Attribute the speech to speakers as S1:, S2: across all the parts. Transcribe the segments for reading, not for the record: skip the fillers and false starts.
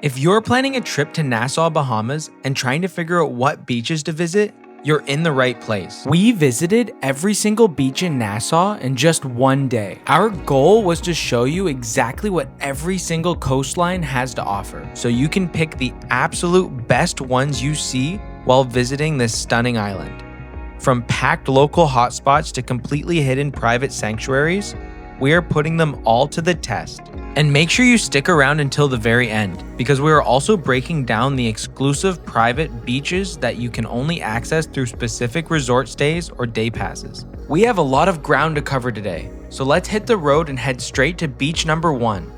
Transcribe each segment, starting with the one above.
S1: If you're planning a trip to Nassau, Bahamas and trying to figure out what beaches to visit, you're in the right place. We visited every single beach in Nassau in just one day. Our goal was to show you exactly what every single coastline has to offer, so you can pick the absolute best ones you see while visiting this stunning island. From packed local hotspots to completely hidden private sanctuaries, we are putting them all to the test. And make sure you stick around until the very end, because we are also breaking down the exclusive private beaches that you can only access through specific resort stays or day passes. We have a lot of ground to cover today, so let's hit the road and head straight to beach number 1.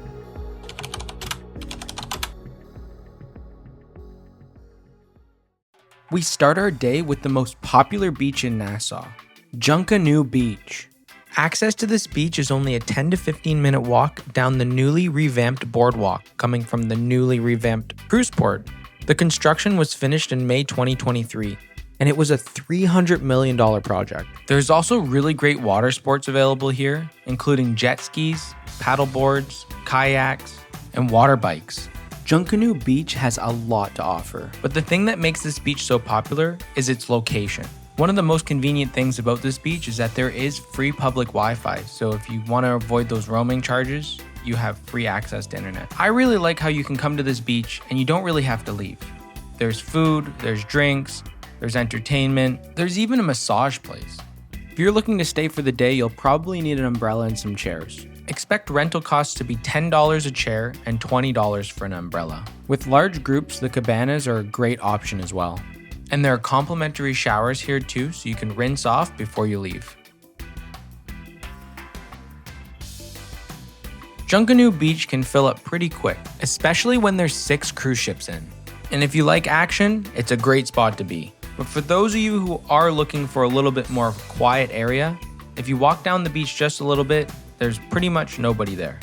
S1: We start our day with the most popular beach in Nassau, Junkanoo Beach. Access to this beach is only a 10 to 15 minute walk down the newly revamped boardwalk coming from the newly revamped cruise port. The construction was finished in May 2023, and it was a $300 million project. There's also really great water sports available here, including jet skis, paddle boards, kayaks, and water bikes. Junkanoo Beach has a lot to offer, but the thing that makes this beach so popular is its location. One of the most convenient things about this beach is that there is free public Wi-Fi, so if you want to avoid those roaming charges, you have free access to internet. I really like how you can come to this beach and you don't really have to leave. There's food, there's drinks, there's entertainment, there's even a massage place. If you're looking to stay for the day, you'll probably need an umbrella and some chairs. Expect rental costs to be $10 a chair and $20 for an umbrella. With large groups, the cabanas are a great option as well. And there are complimentary showers here too, so you can rinse off before you leave. Junkanoo Beach can fill up pretty quick, especially when there's 6 cruise ships in. And if you like action, it's a great spot to be. But for those of you who are looking for a little bit more of a quiet area, if you walk down the beach just a little bit, there's pretty much nobody there.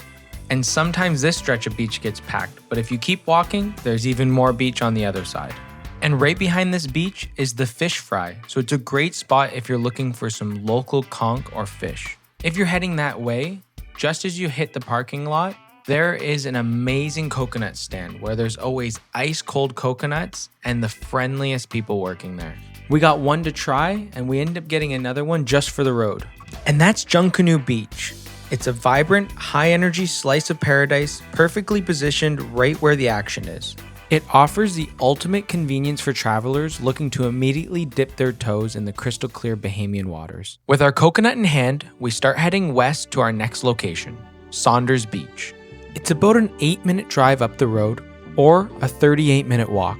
S1: And sometimes this stretch of beach gets packed, but if you keep walking, there's even more beach on the other side. And right behind this beach is the fish fry, so it's a great spot if you're looking for some local conch or fish. If you're heading that way, just as you hit the parking lot, there is an amazing coconut stand where there's always ice cold coconuts and the friendliest people working there. We got one to try and we ended up getting another one just for the road. And that's Junkanoo Beach. It's a vibrant, high energy slice of paradise perfectly positioned right where the action is. It offers the ultimate convenience for travelers looking to immediately dip their toes in the crystal clear Bahamian waters. With our coconut in hand, we start heading west to our next location, Saunders Beach. It's about an 8-minute drive up the road or a 38-minute walk.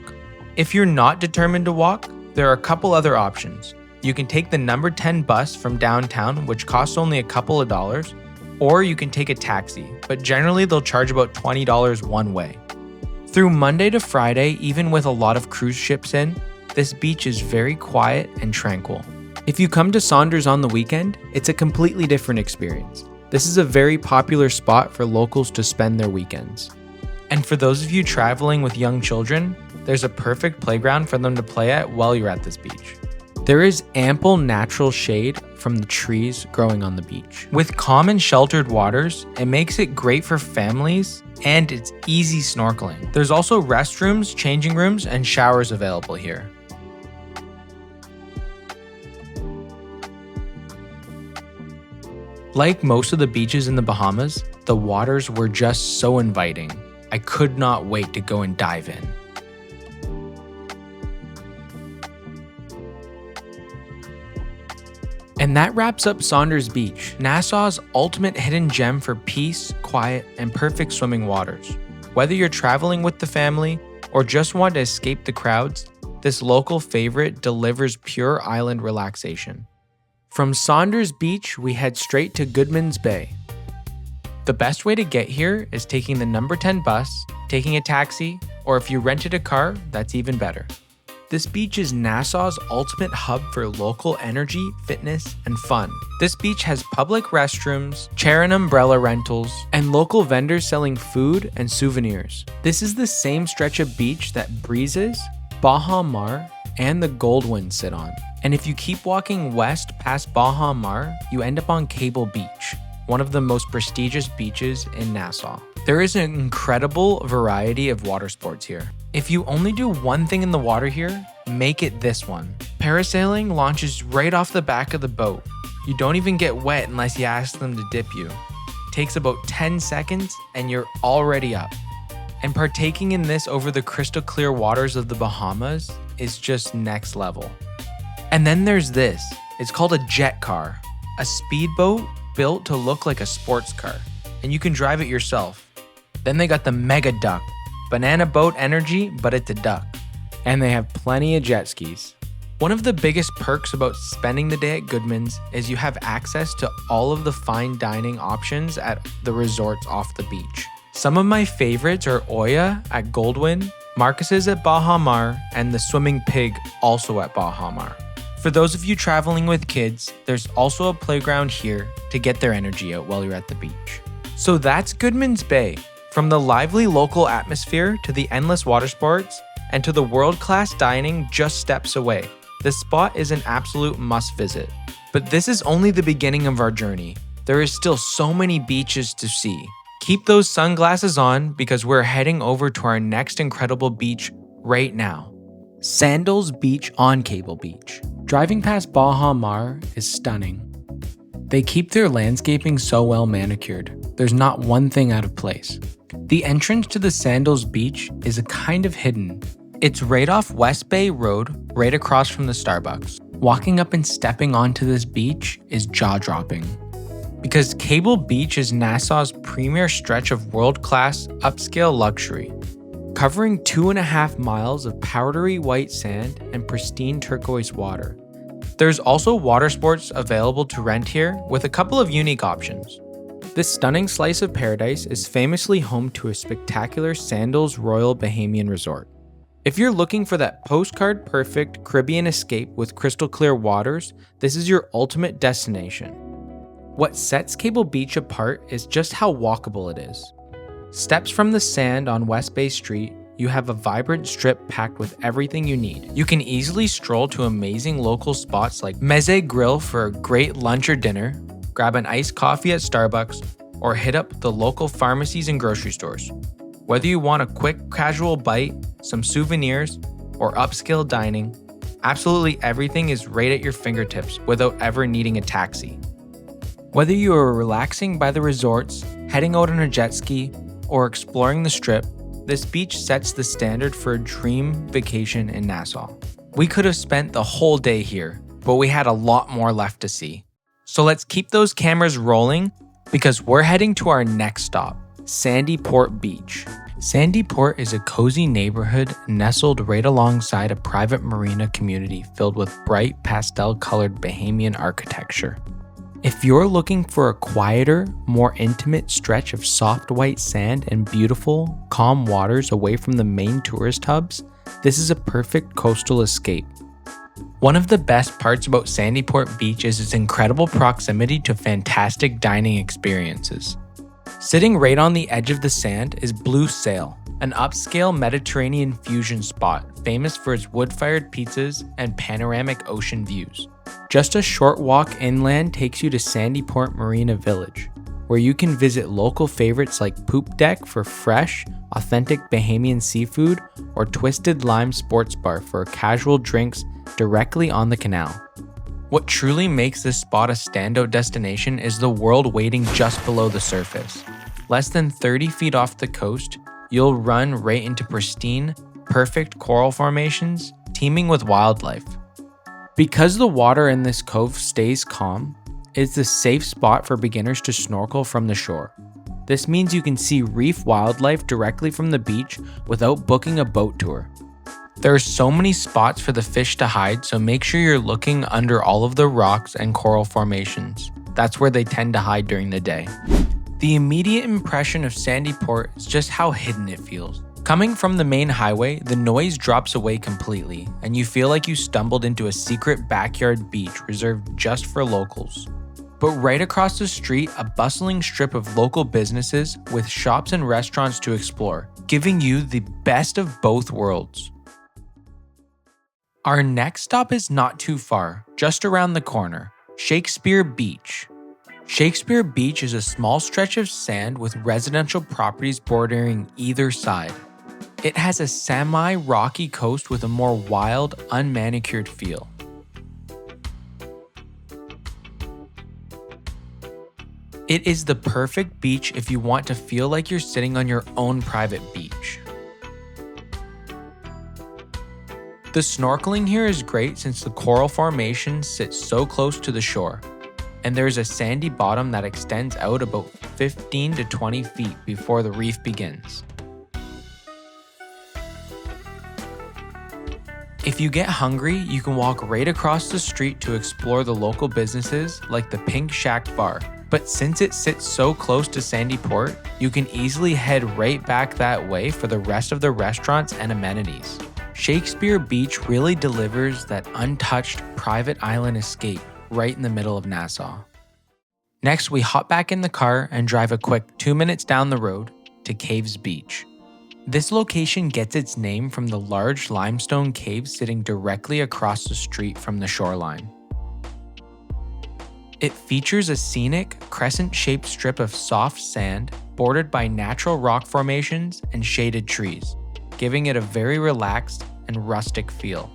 S1: If you're not determined to walk, there are a couple other options. You can take the number 10 bus from downtown, which costs only a couple of dollars, or you can take a taxi, but generally they'll charge about $20 one way. Through Monday to Friday, even with a lot of cruise ships in, this beach is very quiet and tranquil. If you come to Saunders on the weekend, it's a completely different experience. This is a very popular spot for locals to spend their weekends. And for those of you traveling with young children, there's a perfect playground for them to play at while you're at this beach. There is ample natural shade from the trees growing on the beach. With calm and sheltered waters, it makes it great for families and it's easy snorkeling. There's also restrooms, changing rooms, and showers available here. Like most of the beaches in the Bahamas, the waters were just so inviting. I could not wait to go and dive in. And that wraps up Saunders Beach, Nassau's ultimate hidden gem for peace, quiet, and perfect swimming waters. Whether you're traveling with the family or just want to escape the crowds, this local favorite delivers pure island relaxation. From Saunders Beach, we head straight to Goodmans Bay. The best way to get here is taking the number 10 bus, taking a taxi, or if you rented a car, that's even better. This beach is Nassau's ultimate hub for local energy, fitness, and fun. This beach has public restrooms, chair and umbrella rentals, and local vendors selling food and souvenirs. This is the same stretch of beach that Breezes, Baha Mar, and the Goldwyn sit on. And if you keep walking west past Baha Mar, you end up on Cabbage Beach, one of the most prestigious beaches in Nassau. There is an incredible variety of water sports here. If you only do one thing in the water here, make it this one. Parasailing launches right off the back of the boat. You don't even get wet unless you ask them to dip you. Takes about 10 seconds and you're already up. And partaking in this over the crystal clear waters of the Bahamas is just next level. And then there's this. It's called a jet car, a speedboat built to look like a sports car, and you can drive it yourself. Then they got the mega duck, banana boat energy, but it's a duck. And they have plenty of jet skis. One of the biggest perks about spending the day at Goodmans is you have access to all of the fine dining options at the resorts off the beach. Some of my favorites are Oya at Goldwyn, Marcus's at Baha Mar, and the Swimming Pig also at Baha Mar. For those of you traveling with kids, there's also a playground here to get their energy out while you're at the beach. So that's Goodmans Bay. From the lively local atmosphere to the endless water sports and to the world-class dining just steps away. This spot is an absolute must visit. But this is only the beginning of our journey. There is still so many beaches to see. Keep those sunglasses on because we're heading over to our next incredible beach right now. Sandals Beach on Cable Beach. Driving past Baha Mar is stunning. They keep their landscaping so well manicured. There's not one thing out of place. The entrance to the Sandals Beach is a kind of hidden. It's right off West Bay Road, right across from the Starbucks. Walking up and stepping onto this beach is jaw-dropping. Because Cable Beach is Nassau's premier stretch of world-class, upscale luxury, covering 2.5 miles of powdery white sand and pristine turquoise water. There's also water sports available to rent here with a couple of unique options. This stunning slice of paradise is famously home to a spectacular Sandals Royal Bahamian Resort. If you're looking for that postcard-perfect Caribbean escape with crystal clear waters, this is your ultimate destination. What sets Cable Beach apart is just how walkable it is. Steps from the sand on West Bay Street, you have a vibrant strip packed with everything you need. You can easily stroll to amazing local spots like Meze Grill for a great lunch or dinner, grab an iced coffee at Starbucks, or hit up the local pharmacies and grocery stores. Whether you want a quick casual bite, some souvenirs, or upscale dining, absolutely everything is right at your fingertips without ever needing a taxi. Whether you are relaxing by the resorts, heading out on a jet ski, or exploring the strip, this beach sets the standard for a dream vacation in Nassau. We could have spent the whole day here, but we had a lot more left to see. So let's keep those cameras rolling because we're heading to our next stop, Sandyport Beach. Sandyport is a cozy neighborhood nestled right alongside a private marina community filled with bright pastel-colored Bahamian architecture. If you're looking for a quieter, more intimate stretch of soft white sand and beautiful, calm waters away from the main tourist hubs, this is a perfect coastal escape. One of the best parts about Sandyport Beach is its incredible proximity to fantastic dining experiences. Sitting right on the edge of the sand is Blue Sail, an upscale Mediterranean fusion spot famous for its wood-fired pizzas and panoramic ocean views. Just a short walk inland takes you to Sandyport Marina Village, where you can visit local favorites like Poop Deck for fresh, authentic Bahamian seafood or Twisted Lime Sports Bar for casual drinks directly on the canal. What truly makes this spot a standout destination is the world waiting just below the surface. Less than 30 feet off the coast, you'll run right into pristine, perfect coral formations teeming with wildlife. Because the water in this cove stays calm, it's a safe spot for beginners to snorkel from the shore. This means you can see reef wildlife directly from the beach without booking a boat tour. There are so many spots for the fish to hide, so make sure you're looking under all of the rocks and coral formations. That's where they tend to hide during the day. The immediate impression of Sandyport is just how hidden it feels. Coming from the main highway, the noise drops away completely, and you feel like you stumbled into a secret backyard beach reserved just for locals. But right across the street, a bustling strip of local businesses with shops and restaurants to explore, giving you the best of both worlds. Our next stop is not too far, just around the corner, Shakespeare Beach. Shakespeare Beach is a small stretch of sand with residential properties bordering either side. It has a semi-rocky coast with a more wild, unmanicured feel. It is the perfect beach if you want to feel like you're sitting on your own private beach. The snorkeling here is great since the coral formation sits so close to the shore, and there is a sandy bottom that extends out about 15 to 20 feet before the reef begins. If you get hungry, you can walk right across the street to explore the local businesses like the Pink Shack Bar. But since it sits so close to Sandyport, you can easily head right back that way for the rest of the restaurants and amenities. Shakespeare Beach really delivers that untouched private island escape right in the middle of Nassau. Next, we hop back in the car and drive a quick 2 minutes down the road to Cabbage Beach. This location gets its name from the large limestone cave sitting directly across the street from the shoreline. It features a scenic, crescent-shaped strip of soft sand bordered by natural rock formations and shaded trees, giving it a very relaxed and rustic feel.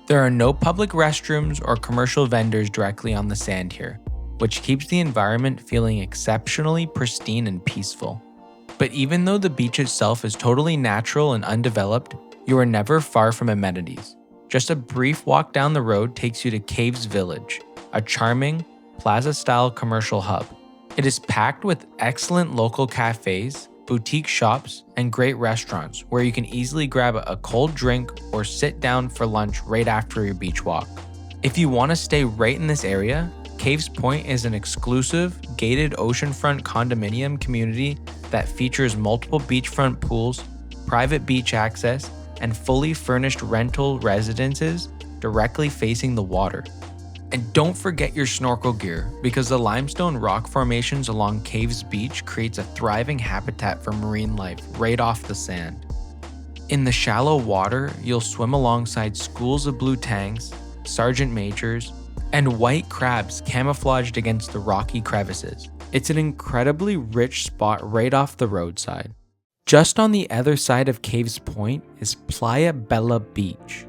S1: There are no public restrooms or commercial vendors directly on the sand here, which keeps the environment feeling exceptionally pristine and peaceful. But even though the beach itself is totally natural and undeveloped, you are never far from amenities. Just a brief walk down the road takes you to Caves Village, a charming, plaza-style commercial hub. It is packed with excellent local cafes, boutique shops, and great restaurants where you can easily grab a cold drink or sit down for lunch right after your beach walk. If you want to stay right in this area, Caves Point is an exclusive, gated oceanfront condominium community that features multiple beachfront pools, private beach access, and fully furnished rental residences directly facing the water. And don't forget your snorkel gear, because the limestone rock formations along Caves Beach creates a thriving habitat for marine life right off the sand. In the shallow water, you'll swim alongside schools of blue tangs, sergeant majors, and white crabs camouflaged against the rocky crevices. It's an incredibly rich spot right off the roadside. Just on the other side of Caves Point is Playa Beach.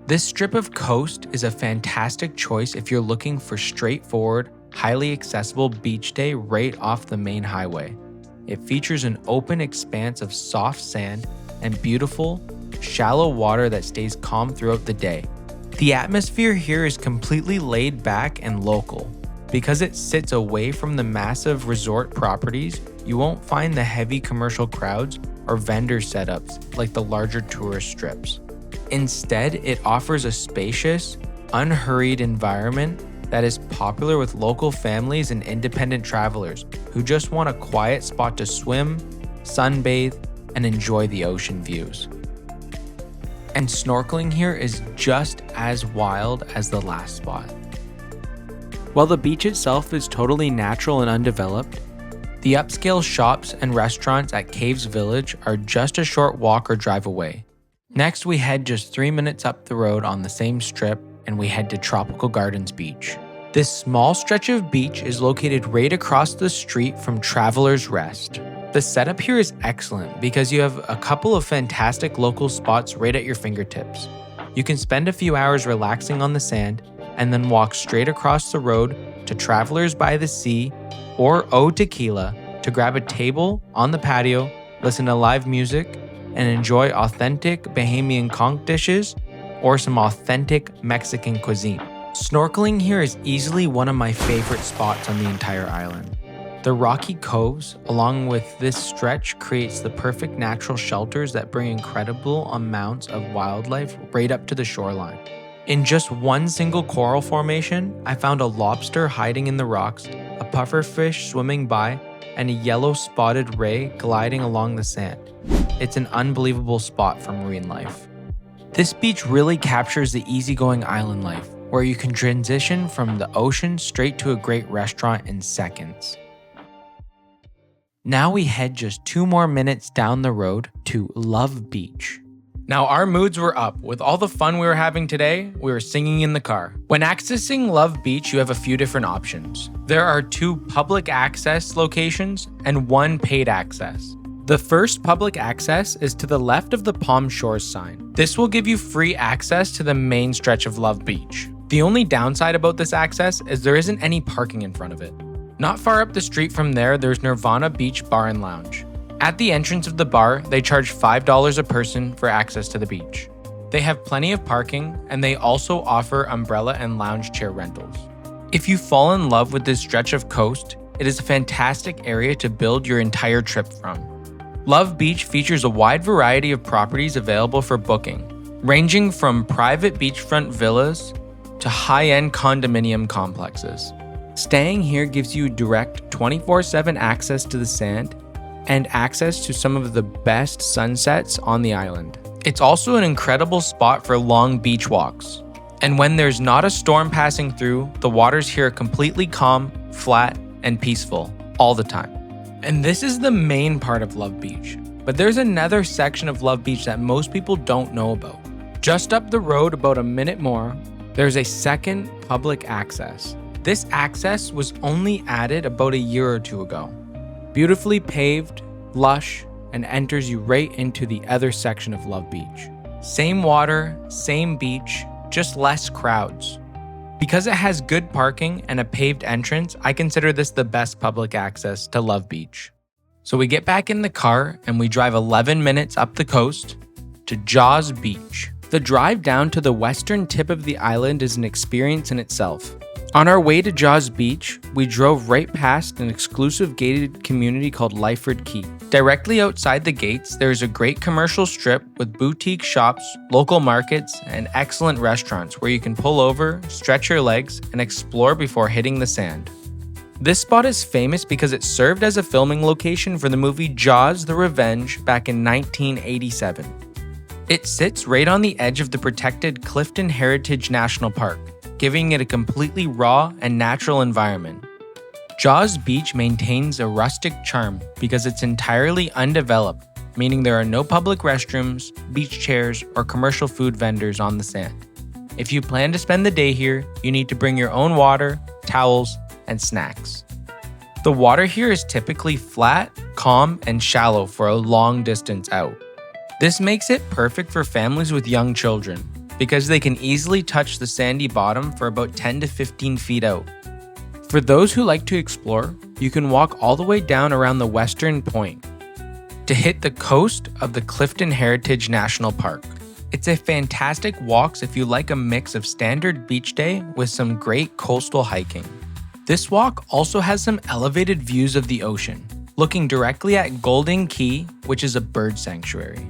S1: This strip of coast is a fantastic choice if you're looking for straightforward, highly accessible beach day right off the main highway. It features an open expanse of soft sand and beautiful, shallow water that stays calm throughout the day. The atmosphere here is completely laid back and local. Because it sits away from the massive resort properties, you won't find the heavy commercial crowds or vendor setups like the larger tourist strips. Instead, it offers a spacious, unhurried environment that is popular with local families and independent travelers who just want a quiet spot to swim, sunbathe, and enjoy the ocean views. And snorkeling here is just as wild as the last spot. While the beach itself is totally natural and undeveloped, the upscale shops and restaurants at Caves Village are just a short walk or drive away. Next, we head just 3 minutes up the road on the same strip and we head to Tropical Gardens Beach. This small stretch of beach is located right across the street from Travelers Rest. The setup here is excellent because you have a couple of fantastic local spots right at your fingertips. You can spend a few hours relaxing on the sand and then walk straight across the road to Travelers by the Sea or O Tequila to grab a table on the patio, listen to live music, and enjoy authentic Bahamian conch dishes or some authentic Mexican cuisine. Snorkeling here is easily one of my favorite spots on the entire island. The rocky coves, along with this stretch, creates the perfect natural shelters that bring incredible amounts of wildlife right up to the shoreline. In just one single coral formation, I found a lobster hiding in the rocks, a pufferfish swimming by, and a yellow spotted ray gliding along the sand. It's an unbelievable spot for marine life. This beach really captures the easygoing island life, where you can transition from the ocean straight to a great restaurant in seconds. Now we head just 2 more minutes down the road to Love Beach. Now our moods were up. With all the fun we were having today, we were singing in the car. When accessing Love Beach, you have a few different options. There are 2 public access locations and 1 paid access. The first public access is to the left of the Palm Shores sign. This will give you free access to the main stretch of Love Beach. The only downside about this access is there isn't any parking in front of it. Not far up the street from there's Nirvana Beach Bar and Lounge. At the entrance of the bar, they charge $5 a person for access to the beach. They have plenty of parking, and they also offer umbrella and lounge chair rentals. If you fall in love with this stretch of coast, it is a fantastic area to build your entire trip from. Love Beach features a wide variety of properties available for booking, ranging from private beachfront villas to high-end condominium complexes. Staying here gives you direct 24/7 access to the sand and access to some of the best sunsets on the island. It's also an incredible spot for long beach walks. And when there's not a storm passing through, the waters here are completely calm, flat, and peaceful all the time. And this is the main part of Love Beach. But there's another section of Love Beach that most people don't know about. Just up the road about a minute more, there's a second public access. This access was only added about a year or 2 ago. Beautifully paved, lush, and enters you right into the other section of Love Beach. Same water, same beach, just less crowds. Because it has good parking and a paved entrance, I consider this the best public access to Love Beach. So we get back in the car and we drive 11 minutes up the coast to Jaws Beach. The drive down to the western tip of the island is an experience in itself. On our way to Jaws Beach, we drove right past an exclusive gated community called Lyford Key. Directly outside the gates, there is a great commercial strip with boutique shops, local markets, and excellent restaurants where you can pull over, stretch your legs, and explore before hitting the sand. This spot is famous because it served as a filming location for the movie Jaws: The Revenge back in 1987. It sits right on the edge of the protected Clifton Heritage National Park, giving it a completely raw and natural environment. Jaws Beach maintains a rustic charm because it's entirely undeveloped, meaning there are no public restrooms, beach chairs, or commercial food vendors on the sand. If you plan to spend the day here, you need to bring your own water, towels, and snacks. The water here is typically flat, calm, and shallow for a long distance out. This makes it perfect for families with young children, because they can easily touch the sandy bottom for about 10 to 15 feet out. For those who like to explore, you can walk all the way down around the western point to hit the coast of the Clifton Heritage National Park. It's a fantastic walk if you like a mix of standard beach day with some great coastal hiking. This walk also has some elevated views of the ocean, looking directly at Golden Key, which is a bird sanctuary.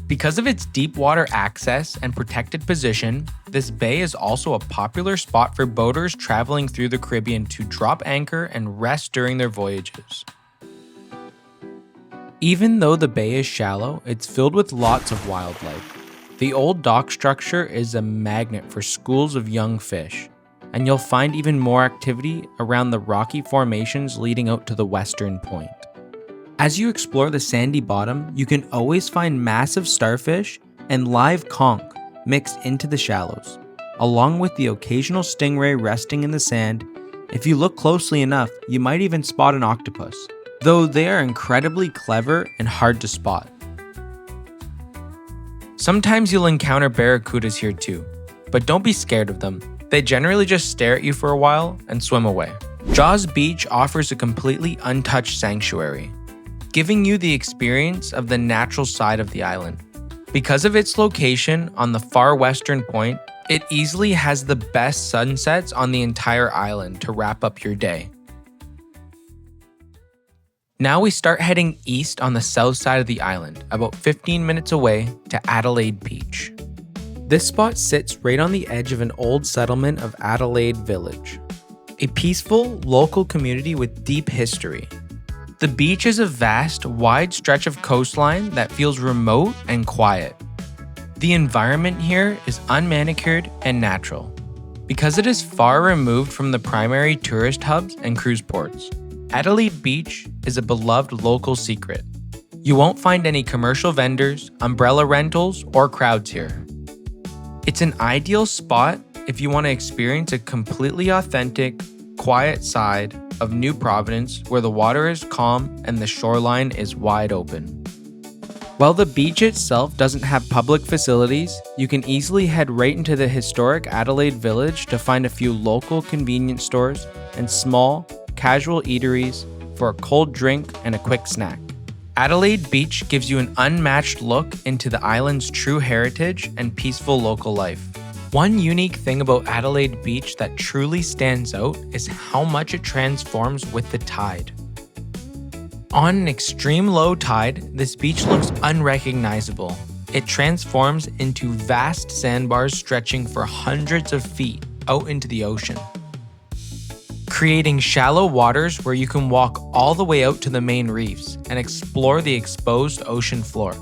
S1: Because of its deep water access and protected position, this bay is also a popular spot for boaters traveling through the Caribbean to drop anchor and rest during their voyages. Even though the bay is shallow, it's filled with lots of wildlife. The old dock structure is a magnet for schools of young fish, and you'll find even more activity around the rocky formations leading out to the western point. As you explore the sandy bottom, you can always find massive starfish and live conch mixed into the shallows, along with the occasional stingray resting in the sand. If you look closely enough, you might even spot an octopus, though they are incredibly clever and hard to spot. Sometimes you'll encounter barracudas here too, but don't be scared of them. They generally just stare at you for a while and swim away. Jaws Beach offers a completely untouched sanctuary, giving you the experience of the natural side of the island. Because of its location on the far western point, it easily has the best sunsets on the entire island to wrap up your day. Now we start heading east on the south side of the island, about 15 minutes away to Adelaide Beach. This spot sits right on the edge of an old settlement of Adelaide Village, a peaceful local community with deep history. The beach is a vast, wide stretch of coastline that feels remote and quiet. The environment here is unmanicured and natural. Because it is far removed from the primary tourist hubs and cruise ports, Adelaide Beach is a beloved local secret. You won't find any commercial vendors, umbrella rentals, or crowds here. It's an ideal spot if you want to experience a completely authentic, quiet side of New Providence where the water is calm and the shoreline is wide open. While the beach itself doesn't have public facilities, you can easily head right into the historic Adelaide Village to find a few local convenience stores and small, casual eateries for a cold drink and a quick snack. Adelaide Beach gives you an unmatched look into the island's true heritage and peaceful local life. One unique thing about Adelaide Beach that truly stands out is how much it transforms with the tide. On an extreme low tide, this beach looks unrecognizable. It transforms into vast sandbars stretching for hundreds of feet out into the ocean, creating shallow waters where you can walk all the way out to the main reefs and explore the exposed ocean floor.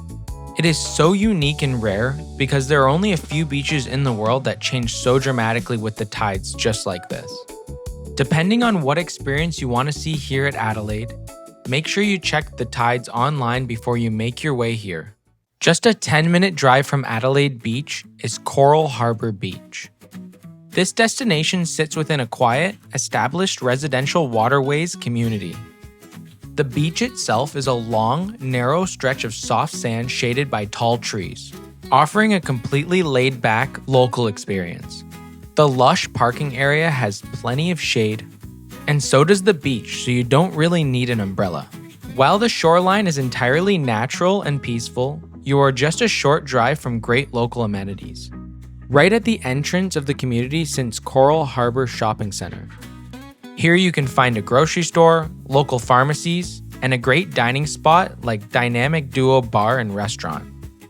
S1: It is so unique and rare because there are only a few beaches in the world that change so dramatically with the tides just like this. Depending on what experience you want to see here at Adelaide, make sure you check the tides online before you make your way here. Just a 10-minute drive from Adelaide Beach is Coral Harbour Beach. This destination sits within a quiet, established residential waterways community. The beach itself is a long, narrow stretch of soft sand shaded by tall trees, offering a completely laid-back local experience. The lush parking area has plenty of shade, and so does the beach, so you don't really need an umbrella. While the shoreline is entirely natural and peaceful, you are just a short drive from great local amenities. Right at the entrance of the community sits Coral Harbour Shopping Center. Here you can find a grocery store, local pharmacies, and a great dining spot like Dynamic Duo Bar and Restaurant,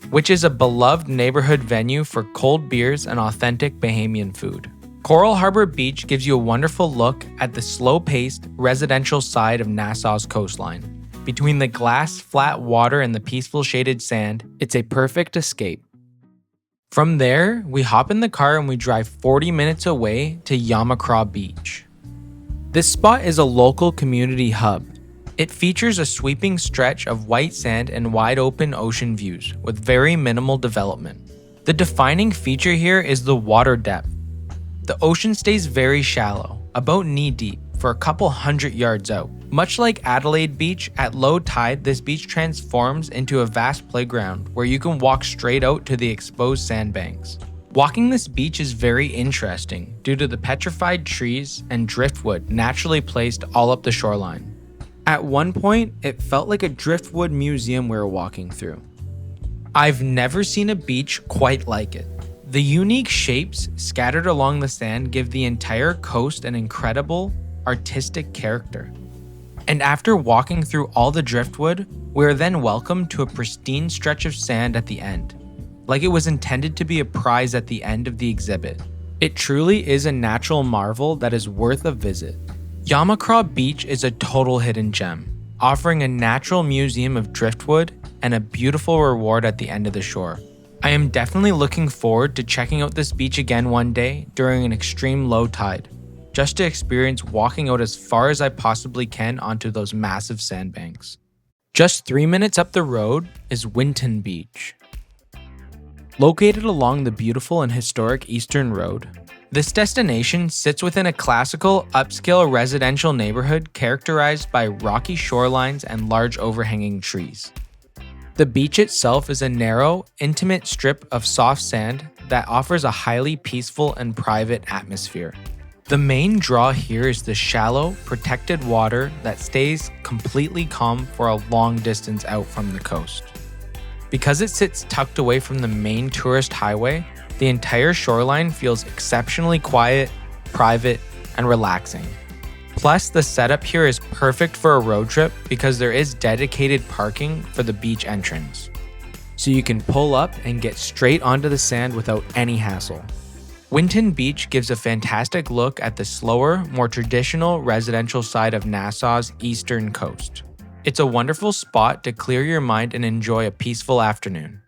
S1: which is a beloved neighborhood venue for cold beers and authentic Bahamian food. Coral Harbour Beach gives you a wonderful look at the slow-paced residential side of Nassau's coastline. Between the glass flat water and the peaceful shaded sand, it's a perfect escape. From there, we hop in the car and we drive 40 minutes away to Yamacraw Beach. This spot is a local community hub. It features a sweeping stretch of white sand and wide open ocean views with very minimal development. The defining feature here is the water depth. The ocean stays very shallow, about knee-deep, for a couple hundred yards out. Much like Adelaide Beach, at low tide, this beach transforms into a vast playground where you can walk straight out to the exposed sandbanks. Walking this beach is very interesting due to the petrified trees and driftwood naturally placed all up the shoreline. At one point, it felt like a driftwood museum we were walking through. I've never seen a beach quite like it. The unique shapes scattered along the sand give the entire coast an incredible, artistic character. And after walking through all the driftwood, we are then welcomed to a pristine stretch of sand at the end, like it was intended to be a prize at the end of the exhibit. It truly is a natural marvel that is worth a visit. Yamacraw Beach is a total hidden gem, offering a natural museum of driftwood and a beautiful reward at the end of the shore. I am definitely looking forward to checking out this beach again one day during an extreme low tide, just to experience walking out as far as I possibly can onto those massive sandbanks. Just 3 minutes up the road is Winton Beach. Located along the beautiful and historic Eastern Road, this destination sits within a classical, upscale residential neighborhood characterized by rocky shorelines and large overhanging trees. The beach itself is a narrow, intimate strip of soft sand that offers a highly peaceful and private atmosphere. The main draw here is the shallow, protected water that stays completely calm for a long distance out from the coast. Because it sits tucked away from the main tourist highway, the entire shoreline feels exceptionally quiet, private, and relaxing. Plus, the setup here is perfect for a road trip because there is dedicated parking for the beach entrance. So you can pull up and get straight onto the sand without any hassle. Winton Beach gives a fantastic look at the slower, more traditional residential side of Nassau's eastern coast. It's a wonderful spot to clear your mind and enjoy a peaceful afternoon.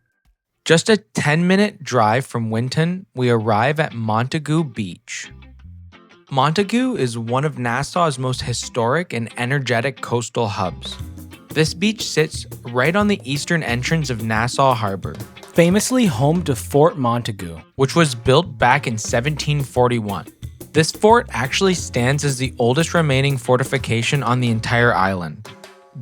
S1: Just a 10-minute drive from Winton, we arrive at Montagu Beach. Montagu is one of Nassau's most historic and energetic coastal hubs. This beach sits right on the eastern entrance of Nassau Harbour, famously home to Fort Montagu, which was built back in 1741. This fort actually stands as the oldest remaining fortification on the entire island.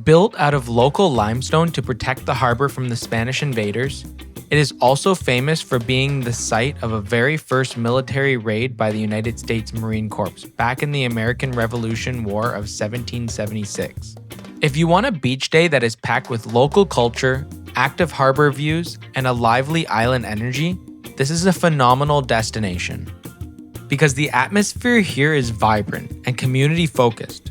S1: Built out of local limestone to protect the harbor from the Spanish invaders, it is also famous for being the site of a very first military raid by the United States Marine Corps back in the American Revolution War of 1776. If you want a beach day that is packed with local culture, active harbor views, and a lively island energy, this is a phenomenal destination. Because the atmosphere here is vibrant and community-focused.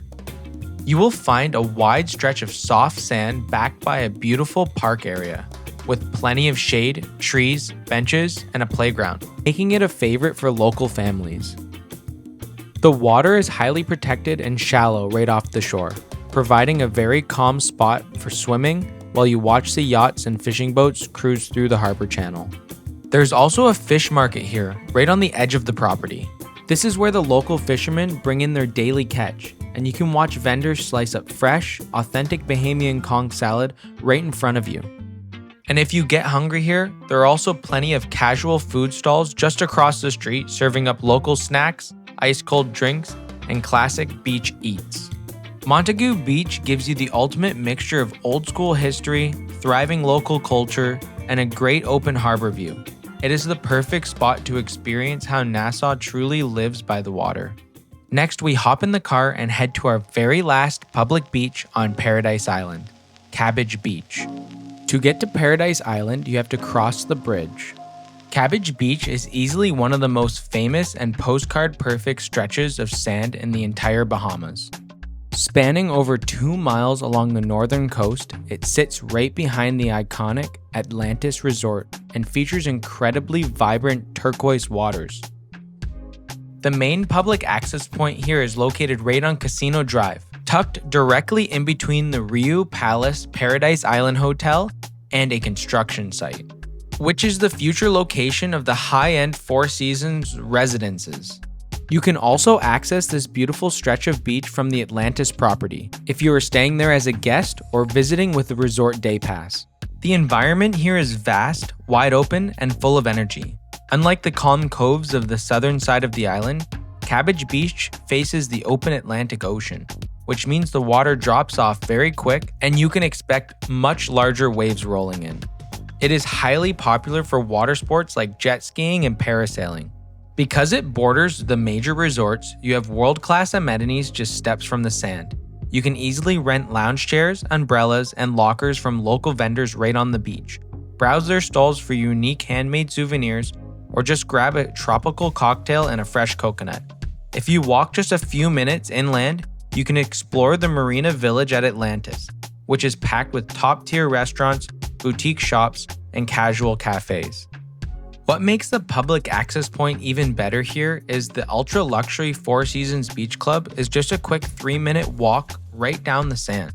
S1: You will find a wide stretch of soft sand backed by a beautiful park area, with plenty of shade, trees, benches, and a playground, making it a favorite for local families. The water is highly protected and shallow right off the shore, providing a very calm spot for swimming while you watch the yachts and fishing boats cruise through the harbor channel. There's also a fish market here, right on the edge of the property. This is where the local fishermen bring in their daily catch, and you can watch vendors slice up fresh, authentic Bahamian conch salad right in front of you. And if you get hungry here, there are also plenty of casual food stalls just across the street serving up local snacks, ice-cold drinks, and classic beach eats. Montagu Beach gives you the ultimate mixture of old-school history, thriving local culture, and a great open harbor view. It is the perfect spot to experience how Nassau truly lives by the water. Next, we hop in the car and head to our very last public beach on Paradise Island, Cabbage Beach. To get to Paradise Island, you have to cross the bridge. Cabbage Beach is easily one of the most famous and postcard-perfect stretches of sand in the entire Bahamas. Spanning over 2 miles along the northern coast, it sits right behind the iconic Atlantis Resort and features incredibly vibrant turquoise waters. The main public access point here is located right on Casino Drive, tucked directly in between the Riu Palace Paradise Island Hotel and a construction site, which is the future location of the high-end Four Seasons residences. You can also access this beautiful stretch of beach from the Atlantis property if you are staying there as a guest or visiting with a resort day pass. The environment here is vast, wide open, and full of energy. Unlike the calm coves of the southern side of the island, Cabbage Beach faces the open Atlantic Ocean, which means the water drops off very quick and you can expect much larger waves rolling in. It is highly popular for water sports like jet skiing and parasailing. Because it borders the major resorts, you have world-class amenities just steps from the sand. You can easily rent lounge chairs, umbrellas, and lockers from local vendors right on the beach. Browse their stalls for unique handmade souvenirs, or just grab a tropical cocktail and a fresh coconut. If you walk just a few minutes inland, you can explore the Marina Village at Atlantis, which is packed with top-tier restaurants, boutique shops, and casual cafes. What makes the public access point even better here is the ultra-luxury Four Seasons Beach Club is just a quick 3-minute walk right down the sand.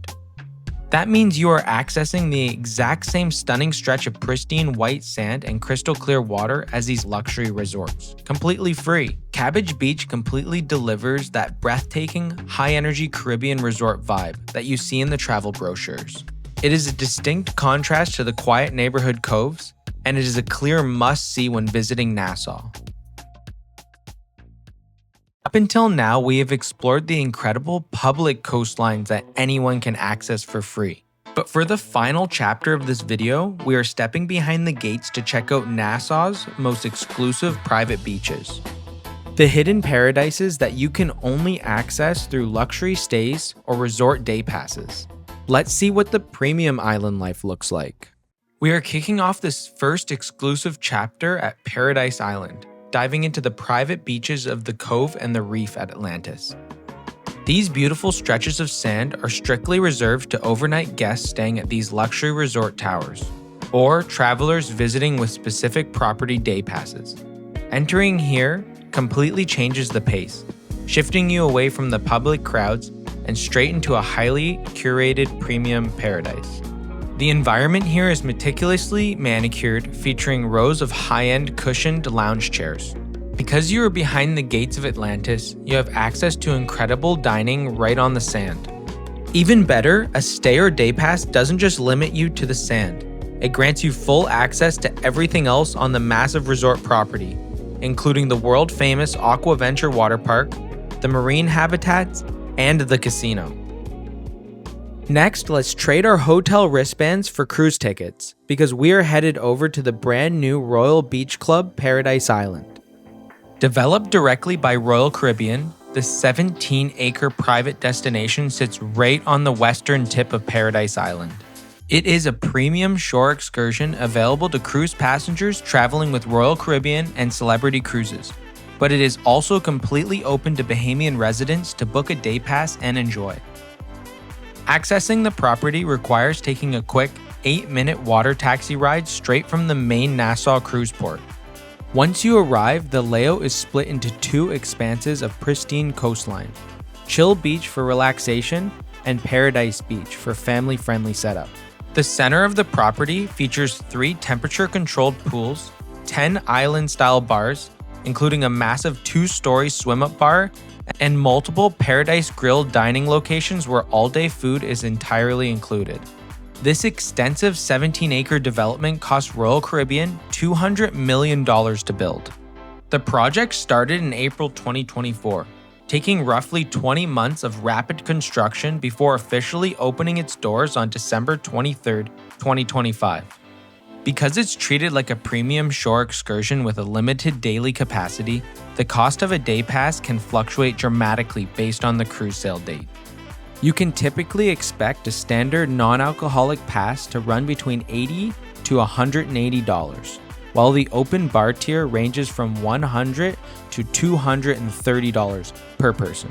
S1: That means you are accessing the exact same stunning stretch of pristine white sand and crystal clear water as these luxury resorts, completely free. Cabbage Beach completely delivers that breathtaking, high-energy Caribbean resort vibe that you see in the travel brochures. It is a distinct contrast to the quiet neighborhood coves, and it is a clear must-see when visiting Nassau. Up until now, we have explored the incredible public coastlines that anyone can access for free. But for the final chapter of this video, we are stepping behind the gates to check out Nassau's most exclusive private beaches. The hidden paradises that you can only access through luxury stays or resort day passes. Let's see what the premium island life looks like. We are kicking off this first exclusive chapter at Paradise Island, diving into the private beaches of the Cove and the Reef at Atlantis. These beautiful stretches of sand are strictly reserved to overnight guests staying at these luxury resort towers, or travelers visiting with specific property day passes. Entering here completely changes the pace, shifting you away from the public crowds and straight into a highly curated premium paradise. The environment here is meticulously manicured, featuring rows of high-end cushioned lounge chairs. Because you are behind the gates of Atlantis, you have access to incredible dining right on the sand. Even better, a stay or day pass doesn't just limit you to the sand. It grants you full access to everything else on the massive resort property, including the world-famous Aquaventure water park, the marine habitats, and the casino. Next, let's trade our hotel wristbands for cruise tickets, because we are headed over to the brand new Royal Beach Club Paradise Island. Developed directly by Royal Caribbean, the 17-acre private destination sits right on the western tip of Paradise Island. It is a premium shore excursion available to cruise passengers traveling with Royal Caribbean and Celebrity Cruises, but it is also completely open to Bahamian residents to book a day pass and enjoy. Accessing the property requires taking a quick 8-minute water taxi ride straight from the main Nassau cruise port. Once you arrive, the layout is split into 2 expanses of pristine coastline, Chill Beach for relaxation and Paradise Beach for family-friendly setup. The center of the property features 3 temperature-controlled pools, 10 island-style bars, including a massive 2-story swim-up bar, and multiple Paradise Grill dining locations where all-day food is entirely included. This extensive 17-acre development cost Royal Caribbean $200 million to build. The project started in April 2024, taking roughly 20 months of rapid construction before officially opening its doors on December 23, 2025. Because it's treated like a premium shore excursion with a limited daily capacity, the cost of a day pass can fluctuate dramatically based on the cruise sail date. You can typically expect a standard non-alcoholic pass to run between $80 to $180, while the open bar tier ranges from $100 to $230 per person.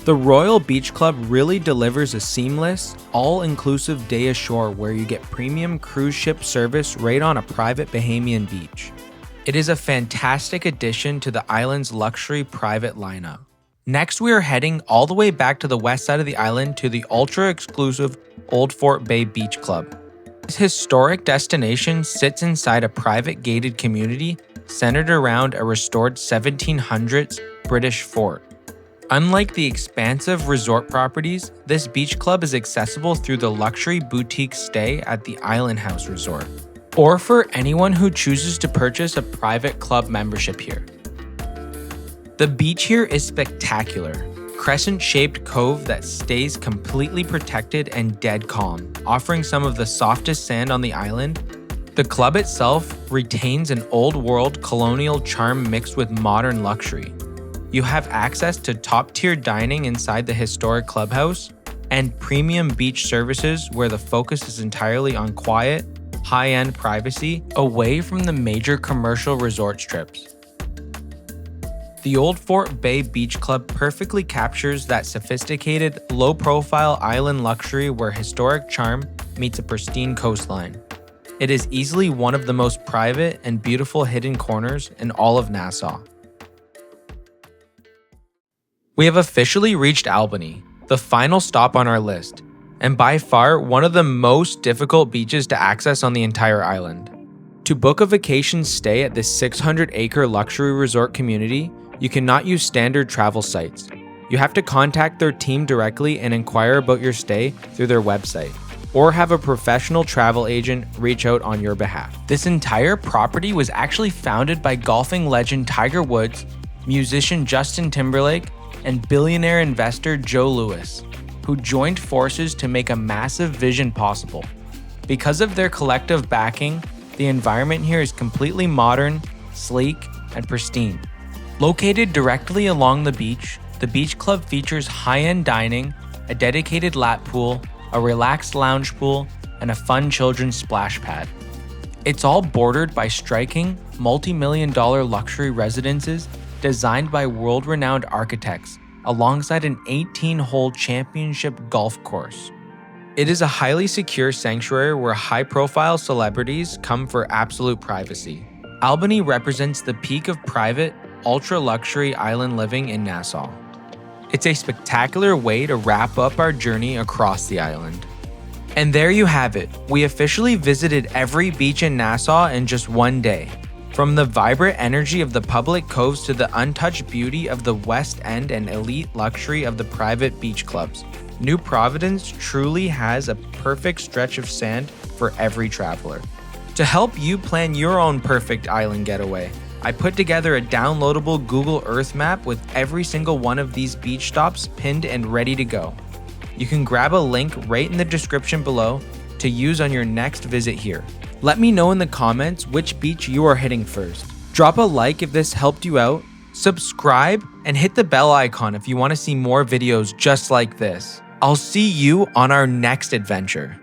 S1: The Royal Beach Club really delivers a seamless, all-inclusive day ashore where you get premium cruise ship service right on a private Bahamian beach. It is a fantastic addition to the island's luxury private lineup. Next, we are heading all the way back to the west side of the island to the ultra-exclusive Old Fort Bay Beach Club. This historic destination sits inside a private gated community centered around a restored 1700s British fort. Unlike the expansive resort properties, this beach club is accessible through the luxury boutique stay at the Island House Resort, or for anyone who chooses to purchase a private club membership here. The beach here is spectacular. Crescent-shaped cove that stays completely protected and dead calm, offering some of the softest sand on the island. The club itself retains an old-world colonial charm mixed with modern luxury. You have access to top-tier dining inside the historic clubhouse and premium beach services where the focus is entirely on quiet, high-end privacy away from the major commercial resort strips. The Old Fort Bay Beach Club perfectly captures that sophisticated, low-profile island luxury where historic charm meets a pristine coastline. It is easily one of the most private and beautiful hidden corners in all of Nassau. We have officially reached Albany, the final stop on our list, and by far one of the most difficult beaches to access on the entire island. To book a vacation stay at this 600-acre luxury resort community, you cannot use standard travel sites. You have to contact their team directly and inquire about your stay through their website, or have a professional travel agent reach out on your behalf. This entire property was actually founded by golfing legend Tiger Woods, musician Justin Timberlake, and billionaire investor Joe Louis, who joined forces to make a massive vision possible. Because of their collective backing, the environment here is completely modern, sleek, and pristine. Located directly along the beach club features high-end dining, a dedicated lap pool, a relaxed lounge pool, and a fun children's splash pad. It's all bordered by striking, multi-million-dollar luxury residences designed by world-renowned architects, alongside an 18-hole championship golf course. It is a highly secure sanctuary where high-profile celebrities come for absolute privacy. Albany represents the peak of private, ultra-luxury island living in Nassau. It's a spectacular way to wrap up our journey across the island. And there you have it. We officially visited every beach in Nassau in just one day. From the vibrant energy of the public coves to the untouched beauty of the West End and elite luxury of the private beach clubs, New Providence truly has a perfect stretch of sand for every traveler. To help you plan your own perfect island getaway, I put together a downloadable Google Earth map with every single one of these beach stops pinned and ready to go. You can grab a link right in the description below to use on your next visit here. Let me know in the comments which beach you are hitting first. Drop a like if this helped you out, subscribe, and hit the bell icon if you want to see more videos just like this. I'll see you on our next adventure.